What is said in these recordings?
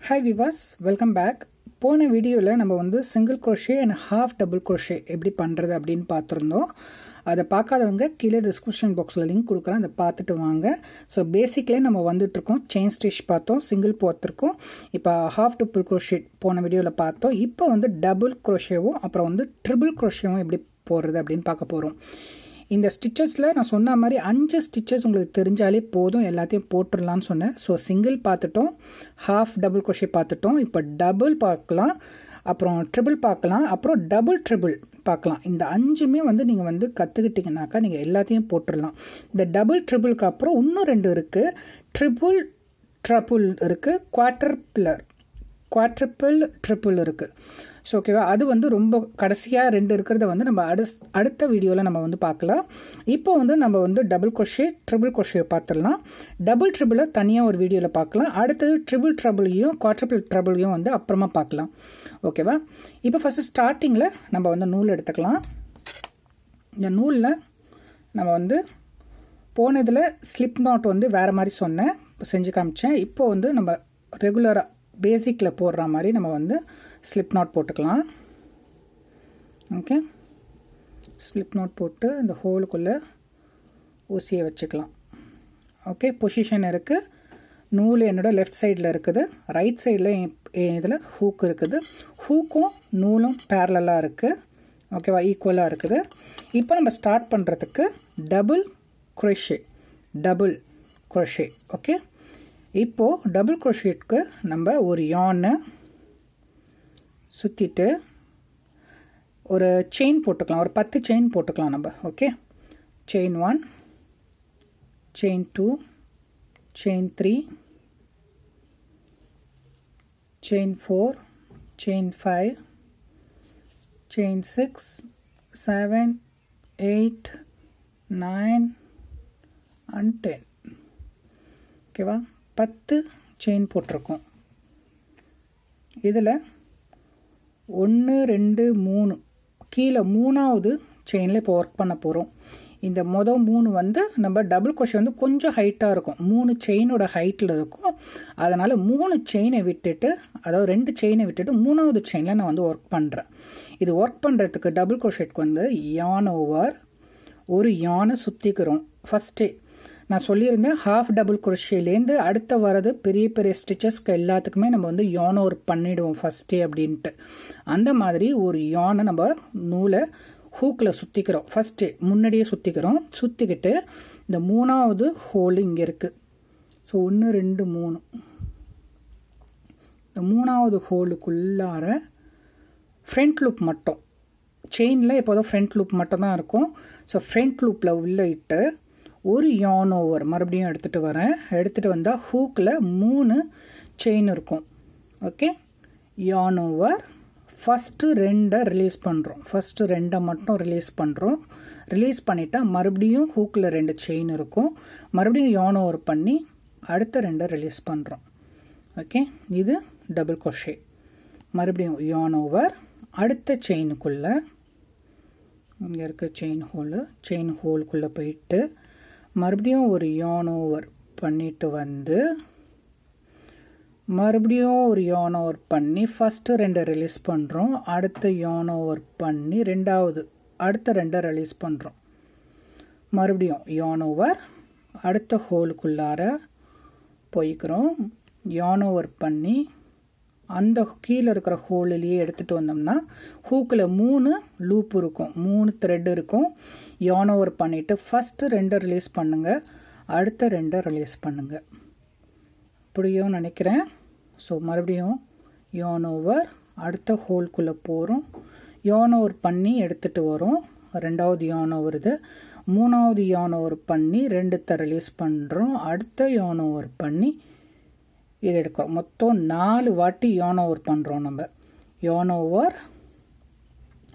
Hi விவாஸ், welcome back. போன வீடியோவில் நம்ம வந்து single crochet and half double crochet எப்படி பண்ணுறது அப்படின்னு பார்த்துருந்தோம். அதை பார்க்காதவங்க கீழே டிஸ்கிரிப்ஷன் பாக்ஸில் லிங்க் கொடுக்குறேன், அதை பார்த்துட்டு வாங்க. ஸோ பேசிக்லேயே நம்ம வந்துட்டுருக்கோம். செயின் ஸ்டிச் பார்த்தோம், சிங்கிள் பார்த்துருக்கோம். இப்போ ஹாஃப் டபுள் crochet போன வீடியோவில் பார்த்தோம். இப்போ வந்து டபுள் crochetவும் அப்புறம் வந்து ட்ரிபிள் crochetவும் எப்படி போடுறது அப்படின்னு பார்க்க போகிறோம். இந்த ஸ்டிச்சஸில் நான் சொன்ன மாதிரி 5 ஸ்டிச்சஸ் உங்களுக்கு தெரிஞ்சாலே போதும், எல்லாத்தையும் போட்டுடலான்னு சொன்னேன். ஸோ சிங்கிள் பார்த்துட்டோம், ஹாஃப் டபுள் crochet பார்த்துட்டோம். இப்போ டபுள் பார்க்கலாம், அப்புறம் ட்ரிபிள் பார்க்கலாம், அப்புறம் டபுள் ட்ரிபிள் பார்க்கலாம். இந்த 5மே வந்து நீங்கள் வந்து கற்றுக்கிட்டிங்கனாக்கா நீங்கள் எல்லாத்தையும் போட்டுடலாம். இந்த டபுள் ட்ரிபிளுக்கு அப்புறம் இன்னும் 2 இருக்குது. ட்ரிபிள் இருக்குது, குவாட்ரிபிள் ட்ரிபிள் இருக்குது. ஸோ ஓகேவா, அது வந்து ரொம்ப கடைசியாக 2 இருக்கிறத வந்து நம்ம அடுத்த வீடியோவில் நம்ம வந்து பார்க்கலாம். இப்போ வந்து நம்ம வந்து டபுள் crochet ட்ரிபிள் crochet பார்த்துடலாம். டபுள் ட்ரிபிளை தனியாக ஒரு வீடியோவில் பார்க்கலாம். அடுத்தது ட்ரிபிள் ட்ரிபிளையும் குவாட்ரிபிள் ட்ரிபிளையும் வந்து அப்புறமா பார்க்கலாம். ஓகேவா, இப்போ ஃபஸ்ட்டு ஸ்டார்டிங்கில் நம்ம வந்து நூல் எடுத்துக்கலாம். இந்த நூலில் நம்ம வந்து போனதில் ஸ்லிப் நாட் வந்து வேறு மாதிரி சொன்னேன், செஞ்சு காமிச்சேன். இப்போ வந்து நம்ம ரெகுலராக பேசிக்கில் போடுற மாதிரி நம்ம வந்து ஸ்லிப் நாட் போட்டுக்கலாம். ஓகே, ஸ்லிப் நாட் போட்டு இந்த ஹோலுக்குள்ளே ஊசியை வச்சுக்கலாம். ஓகே, பொசிஷன் இருக்குது. நூல் என்னோட லெஃப்ட் சைடில் இருக்குது, ரைட் சைடில் இதில் ஹூக் இருக்குது. ஹூக்கும் நூலும் பேரலாக இருக்குது. ஓகேவா, ஈக்குவலாக இருக்குது. இப்போ நம்ம ஸ்டார்ட் பண்ணுறதுக்கு டபுள் crochet. ஓகே, இப்போது டபுள் crochetக்கு நம்ம ஒரு யானை சுற்றிட்டு ஒரு செயின் போட்டுக்கலாம், ஒரு 10 செயின் போட்டுக்கலாம் நம்ம. Okay, chain 1, chain 2, chain 3, chain 4, chain 5, chain 6, 7, 8, 9 and 10. ஓகேவா, 10 செயின் போட்டிருக்கோம். இதில் 1 2 3 கீழே 3வது செயினில் இப்போ ஒர்க் பண்ண போகிறோம். இந்த மொதல் 3 வந்து நம்ம டபுள் crochet வந்து கொஞ்சம் ஹைட்டாக இருக்கும், 3 செயினோட ஹைட்டில் இருக்கும். அதனால் 3 செயினை விட்டுட்டு, அதாவது 2 செயினை விட்டுட்டு 3வது செயினில் நான் வந்து ஒர்க் பண்ணுறேன். இது ஒர்க் பண்ணுறதுக்கு டபுள் crochetக்கு வந்து யான் ஓவர் ஒரு யானை சுற்றிக்கிறோம். ஃபஸ்ட்டே நான் சொல்லியிருந்தேன், ஹாஃப் டபுள் crochetலேருந்து அடுத்த வரது பெரிய பெரிய ஸ்டிச்சஸ்க்கு எல்லாத்துக்குமே நம்ம வந்து யான் ஓவர் பண்ணிவிடுவோம் ஃபஸ்ட்டே அப்படின்ட்டு. அந்த மாதிரி ஒரு யானை நம்ம நூலை ஹூக்கில் சுற்றிக்கிறோம். ஃபஸ்ட்டே முன்னாடியே சுற்றிக்கிட்டு இந்த 3வது ஹோல் இங்கே இருக்குது. ஸோ 1 2 3 இந்த 3வது ஹோலுக்குள்ளார ஃப்ரண்ட் லூப் மட்டும், செயினில் எப்போதும் ஃப்ரண்ட் லூப் மட்டும் தான் இருக்கும். ஸோ ஃப்ரண்ட் லூப்பில் உள்ளே இட்டு ஒரு யான் ஓவர் மறுபடியும் எடுத்துகிட்டு வந்தால் ஹூக்கில் 3 செயின் இருக்கும். ஓகே, யான் ஓவர் ஃபஸ்ட்டு 2 ரிலீஸ் பண்ணுறோம். ஃபஸ்ட்டு 2 மட்டும் ரிலீஸ் பண்ணிட்டா மறுபடியும் ஹூக்கில் 2 செயின் இருக்கும். மறுபடியும் யான் ஓவர் பண்ணி அடுத்த 2 ரிலீஸ் பண்ணுறோம். ஓகே, இது டபுள் crochet. மறுபடியும் யான் ஓவர் அடுத்த செயினுக்குள்ளே, இங்கே இருக்க செயின் ஹோலுக்குள்ளே போயிட்டு மறுபடியும் ஒரு யான் ஓவர் பண்ணிட்டு வந்து மறுபடியும் ஒரு யான் ஓவர் பண்ணி ஃபஸ்ட்டு 2 ரிலீஸ் பண்ணுறோம். அடுத்த யான் ஓவர் பண்ணி அடுத்த 2 ரிலீஸ் பண்ணுறோம். மறுபடியும் யான் ஓவர் அடுத்த ஹோலுக்குள்ளார போய்க்கிறோம். யான் ஓவர் பண்ணி அந்த கீழே இருக்கிற ஹோலிலேயே எடுத்துகிட்டு வந்தோம்னா ஹூக்கில் 3 லூப் இருக்கும், 3 த்ரெட் இருக்கும். யான் ஓவர் பண்ணிவிட்டு ஃபஸ்ட்டு 2 ரிலீஸ் பண்ணுங்கள், அடுத்த 2 ரிலீஸ் பண்ணுங்கள். இப்படியும் நினைக்கிறேன். ஸோ மறுபடியும் யான் ஓவர் அடுத்த ஹோல்குள்ளே போகிறோம். யான் ஓவர் பண்ணி எடுத்துகிட்டு வரோம். 2வது யான் ஓவர் இது. 3வது யான் ஓவர் பண்ணி 2 ரிலீஸ் பண்ணுறோம். அடுத்த யான் ஓவர் பண்ணி இது எடுக்கிறோம். மொத்தம் 4 வாட்டி யான் ஓவர் பண்ணுறோம். நம்ம யான் ஓவர்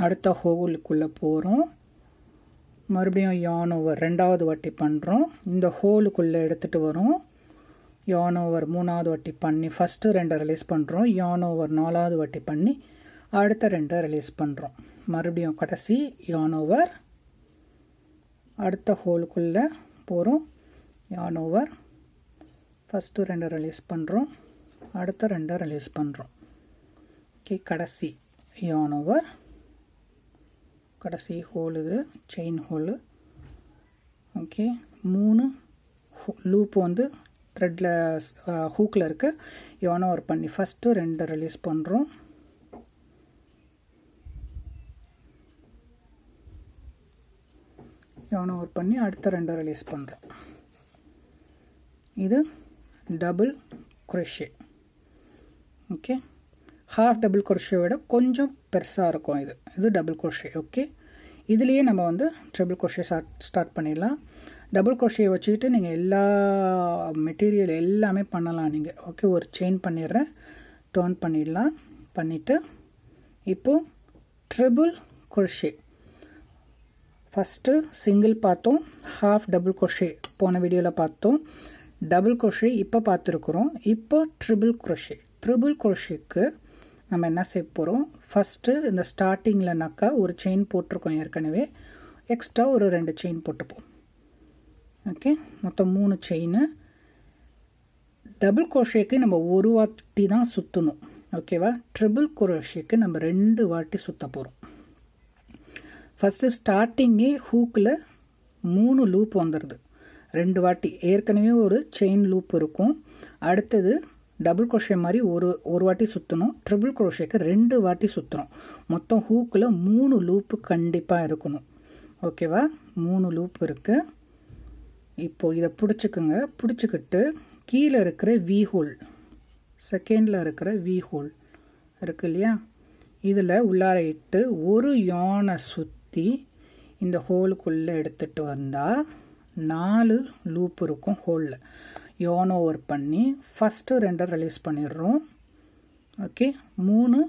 அடுத்த ஹோலுக்குள்ளே போகிறோம். மறுபடியும் யான் ஓவர் 2வது வாட்டி பண்ணுறோம். இந்த ஹோலுக்குள்ளே எடுத்துகிட்டு வரோம். யான் ஓவர் 3வது வாட்டி பண்ணி ஃபஸ்ட்டு 2 ரிலீஸ் பண்ணுறோம். யான் ஓவர் 4வது வாட்டி பண்ணி அடுத்த 2 ரிலீஸ் பண்ணுறோம். மறுபடியும் கடைசி யான் ஓவர் அடுத்த ஹோலுக்குள்ளே போகிறோம். யான் ஓவர் ஃபஸ்ட்டு 2 ரிலீஸ் பண்ணுறோம். அடுத்த 2 ரிலீஸ் பண்ணுறோம். ஓகே, கடைசி yarn over, கடைசி ஹோல் இது செயின் ஹோலு. ஓகே, 3 லூப் வந்து த்ரெட்டில் ஹூக்கில் இருக்க yarn over பண்ணி ஃபஸ்ட்டு 2 ரிலீஸ் பண்ணுறோம். yarn over பண்ணி அடுத்த 2 ரிலீஸ் பண்ணுறோம். இது double crochet. Okay, half double crochet விட கொஞ்சம் பெருசாக இருக்கும். இது டபுள் crochet. ஓகே, இதுலேயே நம்ம வந்து ட்ரிபிள் crochet ஸ்டார்ட் பண்ணிடலாம். டபுள் crochet வச்சுக்கிட்டு நீங்கள் எல்லா மெட்டீரியல் எல்லாமே பண்ணலாம் நீங்கள். ஓகே, ஒரு செயின் பண்ணிடுறேன், டர்ன் பண்ணிடலாம். பண்ணிவிட்டு இப்போது ட்ரிபிள் crochet. ஃபஸ்ட்டு சிங்கிள் பார்த்தோம், ஹாஃப் டபுள் crochet போன வீடியோவில் பார்த்தோம், டபுள் crochet இப்போ பார்த்துருக்குறோம். இப்போ ட்ரிபிள் crochet. ட்ரிபிள் crochetக்கு நம்ம என்ன செய்ய போகிறோம், ஃபஸ்ட்டு இந்த ஸ்டார்டிங்கில்னாக்கா ஒரு செயின் போட்டிருக்கோம் ஏற்கனவே, எக்ஸ்ட்ரா ஒரு 2 செயின் போட்டுப்போம். ஓகே, மொத்தம் 3 செயின். டபுள் crochetக்கு நம்ம ஒரு வாட்டி தான் சுற்றணும். ஓகேவா, ட்ரிபிள் crochetக்கு நம்ம 2 வாட்டி சுற்ற போகிறோம். ஃபஸ்ட்டு ஸ்டார்டிங்கே ஹூக்கில் 3 லூப் வந்துடுது, 2 வாட்டி. ஏற்கனவே ஒரு செயின் லூப் இருக்கும். அடுத்தது டபுள் crochet மாதிரி ஒரு வாட்டி சுற்றணும். ட்ரிபிள் crochetக்கு 2 வாட்டி சுற்றணும். மொத்தம் ஹூக்கில் 3 லூப்பு கண்டிப்பாக இருக்கணும். ஓகேவா, 3 லூப் இருக்குது. இப்போது இதை பிடிச்சிக்குங்க. பிடிச்சிக்கிட்டு கீழே இருக்கிற வி ஹோல், செகண்டில் இருக்கிற வி ஹோல் இருக்கு இல்லையா, இதில் உள்ளார இட்டு ஒரு யானை சுற்றி இந்த ஹோலுக்குள்ளே எடுத்துகிட்டு வந்தால் 4 லூப் இருக்கும் ஹோலில். yarn over பண்ணி ஃபஸ்ட்டு 2 ரிலீஸ் பண்ணிடுறோம். ஓகே, 3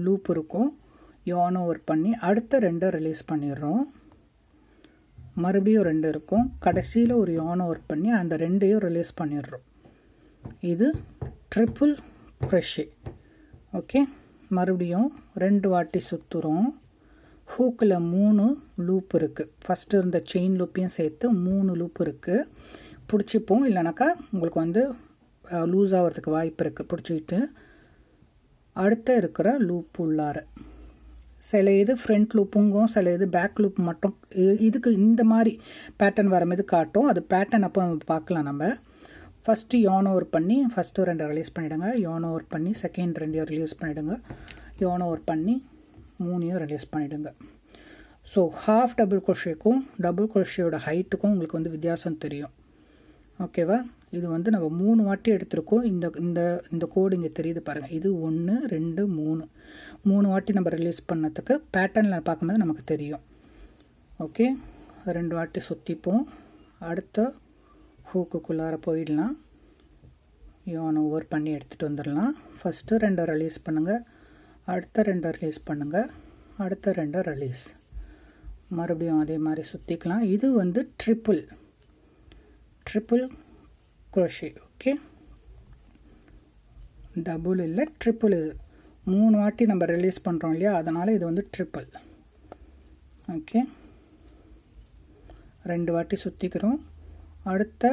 லூப் இருக்கும். yarn over பண்ணி அடுத்த 2 ரிலீஸ் பண்ணிடுறோம். மறுபடியும் 2 இருக்கும். கடைசியில் ஒரு yarn over பண்ணி அந்த 2ஐயும் ரிலீஸ் பண்ணிடுறோம். இது ட்ரிபிள் crochet. ஓகே, மறுபடியும் 2 வாட்டி சுற்றுறோம். ஹூக்கில் 3 லூப் இருக்குது. ஃபஸ்ட்டு இருந்த செயின் லூப்பையும் சேர்த்து 3 லூப் இருக்குது. பிடிச்சிப்போம், இல்லைனாக்கா உங்களுக்கு வந்து லூஸ் ஆகிறதுக்கு வாய்ப்பு இருக்குது. பிடிச்சிக்கிட்டு அடுத்த இருக்கிற லூப் உள்ளார சில இது ஃப்ரண்ட் லூப்புங்கும், சில இது பேக் லூப் மட்டும். இதுக்கு இந்த மாதிரி பேட்டர்ன் வர மாதிரி காட்டும். அது பேட்டர்ன் அப்போ பார்க்கலாம் நம்ம. ஃபஸ்ட்டு yarn over பண்ணி ஃபஸ்ட்டு 2 ரிலீஸ் பண்ணிவிடுங்க. yarn over பண்ணி செகண்ட் 2 ரிலீஸ் பண்ணிவிடுங்க. yarn over பண்ணி 3 ரிலீஸ் பண்ணிவிடுங்க. ஸோ ஹாஃப் டபுள் crochetக்கும் டபுள் crochetயோட ஹைட்டுக்கும் உங்களுக்கு வந்து வித்தியாசம் தெரியும். ஓகேவா, இது வந்து நம்ம 3 வாட்டி எடுத்திருக்கோம். இந்த கோடு இங்கே தெரியுது பாருங்கள். இது 1 2 3 வாட்டி நம்ம ரிலீஸ் பண்ணதுக்கு பேட்டர்னில் பார்க்கும்போது நமக்கு தெரியும். ஓகே, 2 வாட்டி சுற்றிப்போம். அடுத்த ஹூக்குள்ளார போயிடலாம். yarn over பண்ணி எடுத்துகிட்டு வந்துடலாம். ஃபஸ்ட்டு 2 ரிலீஸ் பண்ணுங்கள், அடுத்த 2 ரிலீஸ் பண்ணுங்கள், அடுத்த 2 ரிலீஸ். மறுபடியும் அதே மாதிரி சுற்றிக்கலாம். இது வந்து ட்ரிபிள் crochet. ஓகே, டபுள் இல்லை, ட்ரிபிள். இது 3 வாட்டி நம்ம ரிலீஸ் பண்ணுறோம் இல்லையா, அதனால் இது வந்து ட்ரிபிள். ஓகே, 2 வாட்டி சுற்றிக்கிறோம். அடுத்த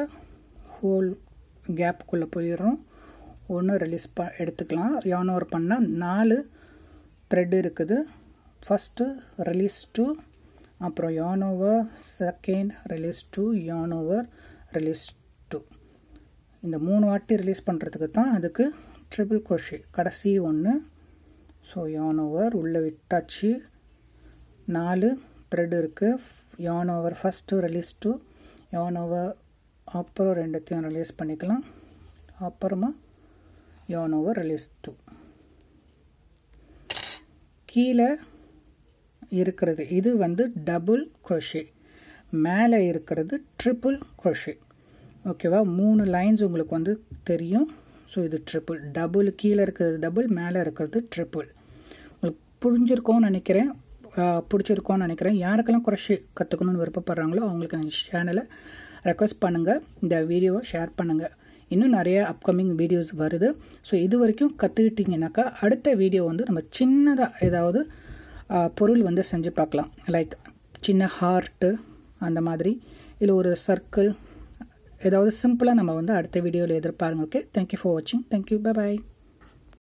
ஹோல் கேப்புக்குள்ளே போயிடுறோம். 1 ரிலீஸ் எடுத்துக்கலாம். yarn over பண்ணால் 4 த்ரெட் இருக்குது. ஃபஸ்ட்டு ரிலீஸ் 2, அப்புறம் yarn over, second release 2, yarn over, release 2. இந்த 3 வாட்டி ரிலீஸ் பண்ணுறதுக்கு தான் அதுக்கு ட்ரிபிள் crochet. கடைசி 1. ஸோ yarn over உள்ளே விட்டாச்சு. 4 த்ரெட் இருக்குது. yarn over first release 2, yarn over அப்புறம் 2த்தையும் ரிலீஸ் பண்ணிக்கலாம். அப்புறமா yarn over ரிலீஸ் 2. கீழே இருக்கிறது இது வந்து டபுள் crochet, மேலே இருக்கிறது ட்ரிபிள் crochet. ஓகேவா, 3 லைன்ஸ் உங்களுக்கு வந்து தெரியும். ஸோ இது ட்ரிபிள். டபுள் கீழே இருக்கிறது டபுள், மேலே இருக்கிறது ட்ரிபிள். உங்களுக்கு புரிஞ்சிருக்கோன்னு நினைக்கிறேன், பிடிச்சிருக்கோன்னு நினைக்கிறேன். யாருக்கெல்லாம் crochet கற்றுக்கணுன்னு விருப்பப்படுறாங்களோ அவங்களுக்கு இந்த சேனலை ரெக்வஸ்ட் பண்ணுங்கள், இந்த வீடியோவை ஷேர் பண்ணுங்கள். இன்னும் நிறைய அப்கமிங் வீடியோஸ் வருது. ஸோ இது வரைக்கும் கற்றுக்கிட்டிங்கனாக்கா அடுத்த வீடியோ வந்து நம்ம சின்னதாக ஏதாவது பொருள் வந்து செஞ்சு பார்க்கலாம். லைக் சின்ன ஹார்ட்டு அந்த மாதிரி, இல்லை ஒரு சர்க்கிள், ஏதாவது சிம்பிளாக நம்ம வந்து அடுத்த வீடியோவில் எதிர்பாருங்க. ஓகே, தேங்க்யூ ஃபார் வாட்சிங். Thank you, bye bye.